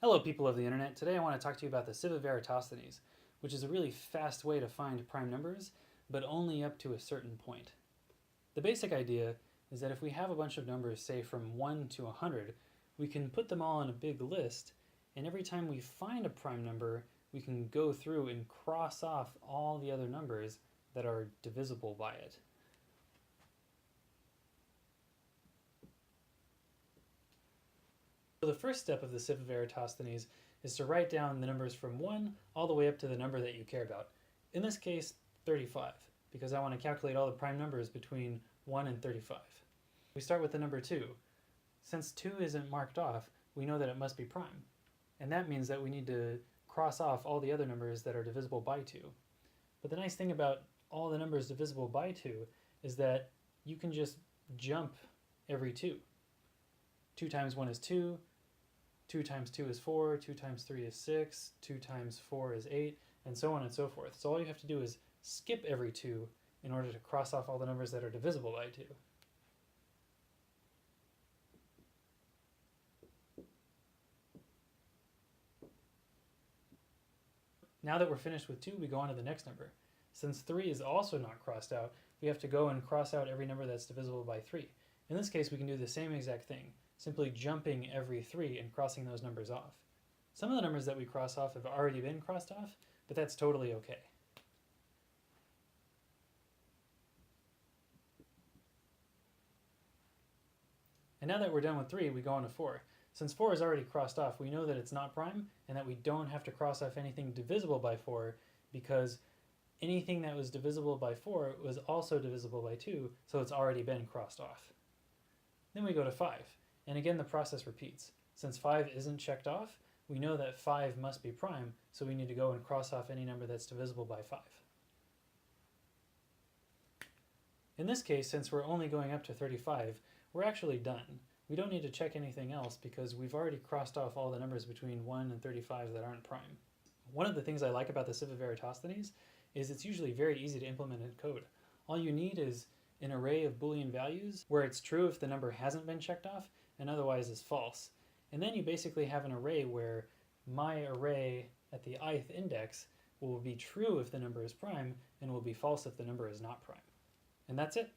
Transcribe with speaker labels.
Speaker 1: Hello people of the internet. Today I want to talk to you about the Sieve of Eratosthenes, which is a really fast way to find prime numbers, but only up to a certain point. The basic idea is that if we have a bunch of numbers, say from 1 to 100, we can put them all in a big list, and every time we find a prime number, we can go through and cross off all the other numbers that are divisible by it. So the first step of the Sieve of Eratosthenes is to write down the numbers from 1 all the way up to the number that you care about. In this case, 35, because I want to calculate all the prime numbers between 1 and 35. We start with the number 2. Since 2 isn't marked off, we know that it must be prime. And that means that we need to cross off all the other numbers that are divisible by 2. But the nice thing about all the numbers divisible by 2 is that you can just jump every 2. 2 times 1 is 2, 2 times 2 is 4, 2 times 3 is 6, 2 times 4 is 8, and so on and so forth. So all you have to do is skip every 2 in order to cross off all the numbers that are divisible by 2. Now that we're finished with 2, we go on to the next number. Since 3 is also not crossed out, we have to go and cross out every number that's divisible by 3. In this case, we can do the same exact thing, simply jumping every 3 and crossing those numbers off. Some of the numbers that we cross off have already been crossed off, but that's totally okay. And now that we're done with 3, we go on to 4. Since 4 is already crossed off, we know that it's not prime and that we don't have to cross off anything divisible by 4 because anything that was divisible by 4 was also divisible by 2, so it's already been crossed off. Then we go to 5. And again, the process repeats. Since 5 isn't checked off, we know that 5 must be prime, so we need to go and cross off any number that's divisible by 5. In this case, since we're only going up to 35, we're actually done. We don't need to check anything else because we've already crossed off all the numbers between 1 and 35 that aren't prime. One of the things I like about the Sieve of Eratosthenes is it's usually very easy to implement in code. All you need is an array of Boolean values where it's true if the number hasn't been checked off and otherwise is false. And then you basically have an array where my array at the ith index will be true if the number is prime and will be false if the number is not prime. And that's it.